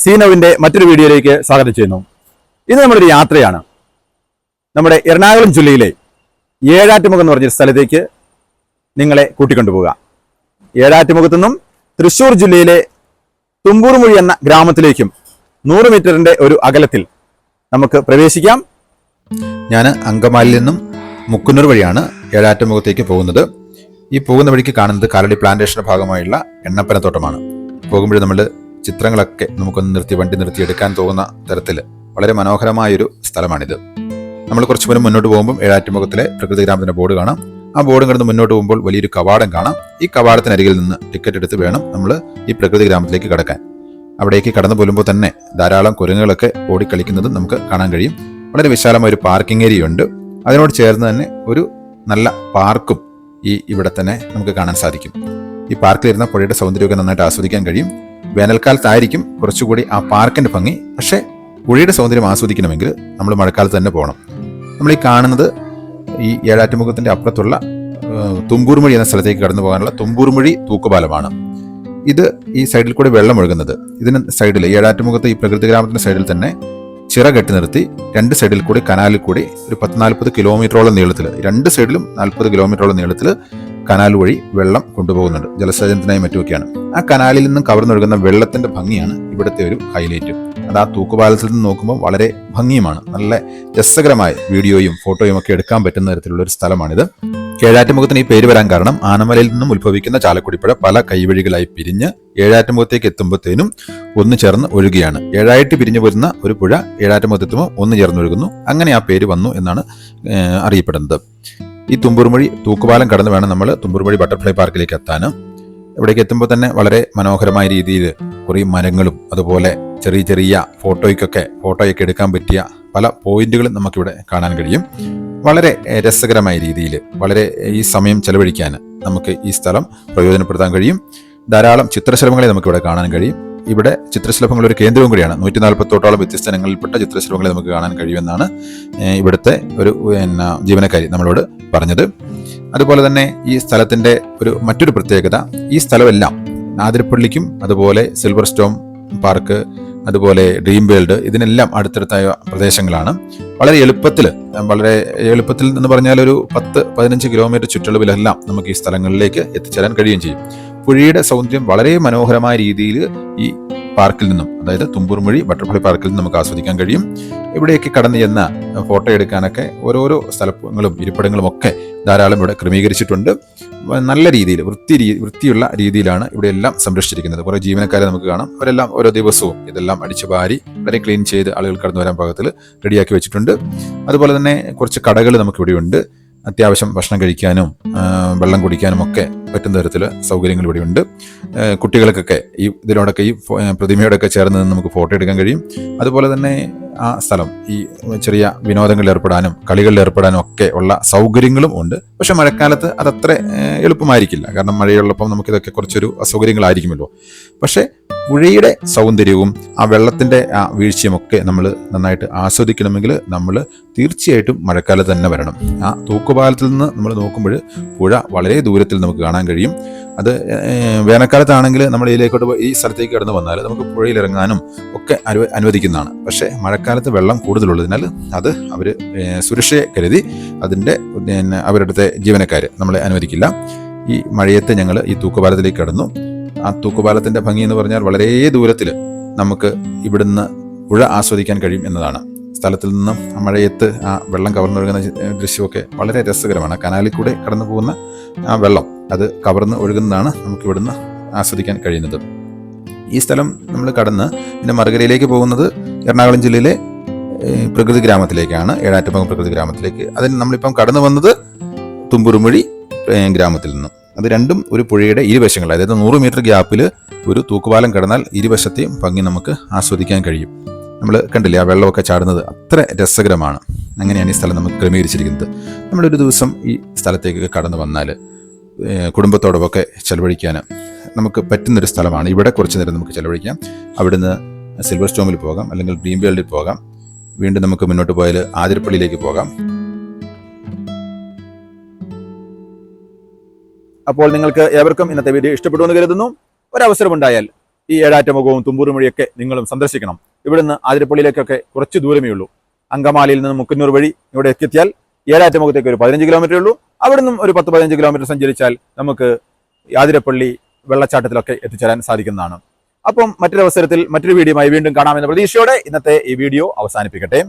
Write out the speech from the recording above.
സീനവിന്റെ മറ്റൊരു വീഡിയോയിലേക്ക് സ്വാഗതം ചെയ്യുന്നു. ഇത് നമ്മളൊരു യാത്രയാണ്. നമ്മുടെ എറണാകുളം ജില്ലയിലെ ഏഴാറ്റുമുഖം എന്ന് പറഞ്ഞൊരു സ്ഥലത്തേക്ക് നിങ്ങളെ കൂട്ടിക്കൊണ്ടുപോവുക. ഏഴാറ്റുമുഖത്തു നിന്നും തൃശ്ശൂർ ജില്ലയിലെ തുമ്പൂർമുഴി എന്ന ഗ്രാമത്തിലേക്കും 100 മീറ്ററിന്റെ ഒരു അകലത്തിൽ നമുക്ക് പ്രവേശിക്കാം. ഞാൻ അങ്കമാലിയിൽ നിന്നും മുക്കുന്നൂർ വഴിയാണ് ഏഴാറ്റുമുഖത്തേക്ക് പോകുന്നത്. ഈ പോകുന്ന വഴിക്ക് കാണുന്നത് കാലടി പ്ലാന്റേഷന്റെ ഭാഗമായുള്ള എണ്ണപ്പനത്തോട്ടമാണ്. പോകുമ്പോൾ നമ്മൾ ചിത്രങ്ങളൊക്കെ നമുക്കൊന്ന് വണ്ടി നിർത്തി എടുക്കാൻ തോന്നുന്ന തരത്തിൽ വളരെ മനോഹരമായൊരു സ്ഥലമാണിത്. നമ്മൾ കുറച്ച് പേരും മുന്നോട്ട് പോകുമ്പോൾ ഏഴാറ്റുമുഖത്തിലെ പ്രകൃതി ഗ്രാമത്തിന്റെ ബോർഡ് കാണാം. ആ ബോർഡും കടന്ന് മുന്നോട്ട് പോകുമ്പോൾ വലിയൊരു കവാടം കാണാം. ഈ കവാടത്തിനരികിൽ നിന്ന് ടിക്കറ്റ് എടുത്ത് വേണം നമ്മൾ ഈ പ്രകൃതി ഗ്രാമത്തിലേക്ക് കടക്കാൻ. അവിടേക്ക് കടന്നു പോലുമ്പോൾ തന്നെ ധാരാളം കുരങ്ങുകളൊക്കെ ഓടിക്കളിക്കുന്നത് നമുക്ക് കാണാൻ കഴിയും. വളരെ വിശാലമായ ഒരു പാർക്കിംഗ് ഏരിയ ഉണ്ട്. അതിനോട് ചേർന്ന് തന്നെ ഒരു നല്ല പാർക്കും ഇവിടെ തന്നെ നമുക്ക് കാണാൻ സാധിക്കും. ഈ പാർക്കിലിരുന്ന പുഴയുടെ സൗന്ദര്യമൊക്കെ നന്നായിട്ട് ആസ്വദിക്കാൻ കഴിയും. വേനൽക്കാലത്തായിരിക്കും കുറച്ചുകൂടി ആ പാർക്കിന്റെ ഭംഗി. പക്ഷേ പുഴയുടെ സൗന്ദര്യം ആസ്വദിക്കണമെങ്കിൽ നമ്മൾ മഴക്കാലത്ത് തന്നെ പോകണം. നമ്മൾ ഈ കാണുന്നത് ഈ ഏഴാറ്റുമുഖത്തിന്റെ അപ്പുറത്തുള്ള തുമ്പൂർമുഴി എന്ന സ്ഥലത്തേക്ക് കടന്നു പോകാനുള്ള തുമ്പൂർമുഴി തൂക്കുപാലമാണ്. ഇത് ഈ സൈഡിൽ കൂടി വെള്ളം ഒഴുകുന്നത്. ഇതിന് സൈഡിൽ ഏഴാറ്റുമുഖത്ത് ഈ പ്രകൃതി ഗ്രാമത്തിന്റെ സൈഡിൽ തന്നെ ചിറ കെട്ടി നിർത്തി രണ്ട് സൈഡിൽ കൂടി കനാലിൽ കൂടി ഒരു 40 കിലോമീറ്ററോളം നീളത്തിൽ, രണ്ട് സൈഡിലും 40 കിലോമീറ്ററോളം നീളത്തിൽ കനാൽ വഴി വെള്ളം കൊണ്ടുപോകുന്നുണ്ട്. ജലസേചനത്തിനായി മറ്റുമൊക്കെയാണ്. ആ കനാലിൽ നിന്നും കവർന്നൊഴുകുന്ന വെള്ളത്തിന്റെ ഭംഗിയാണ് ഇവിടുത്തെ ഒരു ഹൈലൈറ്റ്. അത് ആ തൂക്കുപാലത്തിൽ നിന്ന് നോക്കുമ്പോൾ വളരെ ഭംഗിയുമാണ്. നല്ല രസകരമായ വീഡിയോയും ഫോട്ടോയും ഒക്കെ എടുക്കാൻ പറ്റുന്ന തരത്തിലുള്ള ഒരു സ്ഥലമാണിത്. ഏഴാറ്റുമുഖത്തിന് ഈ പേര് വരാൻ കാരണം ആനമലയിൽ നിന്നും ഉത്ഭവിക്കുന്ന ചാലക്കുടിപ്പുഴ പല കൈവഴികളായി പിരിഞ്ഞ് ഏഴാറ്റുമുഖത്തേക്ക് എത്തുമ്പോഴത്തേനും ഒന്ന് ചേർന്ന് ഒഴുകുകയാണ്. ഏഴായിട്ട് പിരിഞ്ഞു വരുന്ന ഒരു പുഴ ഏഴാറ്റുമുഖത്തെത്തുമ്പോൾ ഒന്ന് ചേർന്ന് ഒഴുകുന്നു. അങ്ങനെ ആ പേര് വന്നു എന്നാണ് അറിയപ്പെടുന്നത്. ഈ തുമ്പൂർമുഴി തൂക്കുപാലം കടന്ന് വേണം നമ്മൾ തുമ്പൂർമുഴി ബട്ടർഫ്ലൈ പാർക്കിലേക്ക് എത്താൻ. ഇവിടേക്ക് എത്തുമ്പോൾ തന്നെ വളരെ മനോഹരമായ രീതിയിൽ കുറേ മരങ്ങളും അതുപോലെ ചെറിയ ചെറിയ ഫോട്ടോയൊക്കെ എടുക്കാൻ പറ്റിയ പല പോയിന്റുകളും നമുക്കിവിടെ കാണാൻ കഴിയും. വളരെ രസകരമായ രീതിയിൽ വളരെ ഈ സമയം ചെലവഴിക്കാൻ നമുക്ക് ഈ സ്ഥലം പ്രയോജനപ്പെടുത്താൻ കഴിയും. ധാരാളം ചിത്രശലഭങ്ങളെ നമുക്കിവിടെ കാണാൻ കഴിയും. ഇവിടെ ചിത്രശലഭങ്ങളുടെ ഒരു കേന്ദ്രവും കൂടിയാണ്. 140ഓളം വ്യത്യസ്ത ഇനങ്ങളിൽപ്പെട്ട ചിത്രശലഭങ്ങളെ നമുക്ക് കാണാൻ കഴിയുമെന്നാണ് ഇവിടുത്തെ ഒരു ജീവനക്കാരി നമ്മളോട് പറഞ്ഞത്. അതുപോലെ തന്നെ ഈ സ്ഥലത്തിന്റെ മറ്റൊരു പ്രത്യേകത, ഈ സ്ഥലമെല്ലാം നാതിരപ്പള്ളിക്കും അതുപോലെ സിൽവർ സ്റ്റോം പാർക്ക് അതുപോലെ ഡ്രീം വേൾഡ് ഇതിനെല്ലാം അടുത്തടുത്തായ പ്രദേശങ്ങളാണ്. വളരെ എളുപ്പത്തിൽ എന്ന് പറഞ്ഞാൽ ഒരു 10-15 കിലോമീറ്റർ ചുറ്റളവിലെല്ലാം നമുക്ക് ഈ സ്ഥലങ്ങളിലേക്ക് എത്തിച്ചേരാൻ കഴിയുകയും ചെയ്യും. പുഴയുടെ സൗന്ദര്യം വളരെ മനോഹരമായ രീതിയിൽ ഈ പാർക്കിൽ നിന്നും, അതായത് തുമ്പൂർമുഴി ബട്ടർഫ്ലൈ പാർക്കിൽ നിന്നും നമുക്ക് ആസ്വദിക്കാൻ കഴിയും. ഇവിടേക്ക് കടന്നു ചെന്ന ഫോട്ടോ എടുക്കാനൊക്കെ ഓരോരോ സ്ഥലങ്ങളും ഇരിപ്പിടങ്ങളും ഒക്കെ ധാരാളം ഇവിടെ ക്രമീകരിച്ചിട്ടുണ്ട്. നല്ല രീതിയിൽ വൃത്തിയുള്ള രീതിയിലാണ് ഇവിടെ എല്ലാം സംരക്ഷിച്ചിരിക്കുന്നത്. കുറേ ജീവനക്കാരെ നമുക്ക് കാണാം. അവരെല്ലാം ഓരോ ദിവസവും ഇതെല്ലാം അടിച്ചു വാരി വളരെ ക്ലീൻ ചെയ്ത് ആളുകൾ കടന്നു വരാൻ പാകത്തിൽ റെഡിയാക്കി വെച്ചിട്ടുണ്ട്. അതുപോലെ തന്നെ കുറച്ച് കടകൾ നമുക്കിവിടെയുണ്ട്. അത്യാവശ്യം ഭക്ഷണം കഴിക്കാനും വെള്ളം കുടിക്കാനും ഒക്കെ പറ്റുന്ന തരത്തിൽ സൗകര്യങ്ങൾ ഇവിടെയുണ്ട്. കുട്ടികൾക്കൊക്കെ ഇതിനോടൊക്കെ ഈ പ്രതിമയോടൊക്കെ ചേർന്ന് നിന്ന് നമുക്ക് ഫോട്ടോ എടുക്കാൻ കഴിയും. അതുപോലെ തന്നെ ആ സ്ഥലം ഈ ചെറിയ വിനോദങ്ങളിൽ ഏർപ്പെടാനും കളികളിൽ ഏർപ്പെടാനും ഒക്കെ ഉള്ള സൗകര്യങ്ങളും ഉണ്ട്. പക്ഷെ മഴക്കാലത്ത് അതത്ര എളുപ്പമായിരിക്കില്ല. കാരണം മഴയുള്ളപ്പം നമുക്കിതൊക്കെ കുറച്ചൊരു അസൗകര്യങ്ങളായിരിക്കുമല്ലോ. പക്ഷെ പുഴയുടെ സൗന്ദര്യവും ആ വെള്ളത്തിന്റെ ആ വീഴ്ചയുമൊക്കെ നമ്മൾ നന്നായിട്ട് ആസ്വദിക്കണമെങ്കിൽ നമ്മൾ തീർച്ചയായിട്ടും മഴക്കാലത്ത് തന്നെ വരണം. ആ തൂക്കുപാലത്തിൽ നിന്ന് നമ്മൾ നോക്കുമ്പോൾ പുഴ വളരെ ദൂരത്തിൽ നമുക്ക് കാണാൻ കഴിയും. അത് വേനൽക്കാലത്താണെങ്കിൽ നമ്മൾ ഈ സ്ഥലത്തേക്ക് കടന്നു വന്നാൽ നമുക്ക് പുഴയിൽ ഇറങ്ങാനും ഒക്കെ അനുവദിക്കുന്നതാണ്. പക്ഷേ മഴക്കാലത്ത് വെള്ളം കൂടുതലുള്ളതിനാൽ അത് അവർ സുരക്ഷയെ കരുതി അവരുടെ ജീവനക്കാർ നമ്മളെ അനുവദിക്കില്ല. ഈ മഴയത്ത് ഞങ്ങൾ ഈ തൂക്കുപാലത്തിലേക്ക് കടന്നു. ആ തൂക്കുപാലത്തിന്റെ ഭംഗി എന്ന് പറഞ്ഞാൽ വളരെ ദൂരത്തിൽ നമുക്ക് ഇവിടുന്ന് പുഴ ആസ്വദിക്കാൻ കഴിയും എന്നതാണ്. സ്ഥലത്തിൽ നിന്നും ആ മഴയത്ത് ആ വെള്ളം കവർന്നൊഴുകുന്ന ദൃശ്യമൊക്കെ വളരെ രസകരമാണ്. കനാലിൽ കൂടെ കടന്നു പോകുന്ന ആ വെള്ളം അത് കവർന്ന് ഒഴുകുന്നതാണ് നമുക്ക് ഇവിടുന്ന് ആസ്വദിക്കാൻ കഴിയുന്നത്. ഈ സ്ഥലം നമ്മൾ കടന്ന് പിന്നെ മറുകരയിലേക്ക് പോകുന്നത് എറണാകുളം ജില്ലയിലെ പ്രകൃതി ഗ്രാമത്തിലേക്കാണ്, ഏഴാറ്റുമുഖം പ്രകൃതി ഗ്രാമത്തിലേക്ക്. അതിന് നമ്മളിപ്പം കടന്നു വന്നത് തുമ്പൂർമുഴി ഗ്രാമത്തിൽ നിന്നും. അത് രണ്ടും ഒരു പുഴയുടെ ഇരുവശങ്ങൾ, അതായത് 100 മീറ്റർ ഗ്യാപ്പിൽ ഒരു തൂക്കുപാലം കടന്നാൽ ഇരുവശത്തെയും ഭംഗി നമുക്ക് ആസ്വദിക്കാൻ കഴിയും. നമ്മൾ കണ്ടില്ലേ ആ വെള്ളമൊക്കെ ചാടുന്നത്, അത്ര രസകരമാണ്. അങ്ങനെയാണ് ഈ സ്ഥലം നമുക്ക് ക്രമീകരിച്ചിരിക്കുന്നത്. നമ്മളൊരു ദിവസം ഈ സ്ഥലത്തേക്ക് കടന്നു വന്നാൽ കുടുംബത്തോടൊക്കെ ചെലവഴിക്കാൻ നമുക്ക് പറ്റുന്നൊരു സ്ഥലമാണ്. ഇവിടെ കുറച്ച് നേരം നമുക്ക് ചെലവഴിക്കാം. അവിടുന്ന് സിൽവർ സ്റ്റോമിൽ പോകാം, അല്ലെങ്കിൽ ഡ്രീം വേൾഡിൽ പോകാം. വീണ്ടും നമുക്ക് മുന്നോട്ട് പോയാൽ ആതിരപ്പള്ളിയിലേക്ക് പോകാം. അപ്പോൾ നിങ്ങൾക്ക് ഏവർക്കും ഇന്നത്തെ വീഡിയോ ഇഷ്ടപ്പെട്ടു എന്ന് കരുതുന്നു. ഒരവസരമുണ്ടായാൽ ഈ ഏഴാറ്റുമുഖവും തുമ്പൂരും വഴിയൊക്കെ നിങ്ങളും സന്ദർശിക്കണം. ഇവിടുന്ന് ആതിരപ്പള്ളിയിലേക്കൊക്കെ കുറച്ച് ദൂരമേ ഉള്ളൂ. അങ്കമാലിയിൽ നിന്ന് മുക്കുന്നൂർ വഴി ഇവിടെ എത്തിയാൽ ഏഴാറ്റുമുഖത്തേക്ക് ഒരു 15 കിലോമീറ്റർ ഉള്ളൂ. അവിടുന്ന് ഒരു 10-15 കിലോമീറ്റർ സഞ്ചരിച്ചാൽ നമുക്ക് ആതിരപ്പള്ളി വെള്ളച്ചാട്ടത്തിലൊക്കെ എത്തിച്ചേരാൻ സാധിക്കുന്നതാണ്. അപ്പം മറ്റൊരു വീഡിയോയുമായി വീണ്ടും കാണാമെന്ന പ്രതീക്ഷയോടെ ഇന്നത്തെ ഈ വീഡിയോ അവസാനിപ്പിക്കട്ടെ.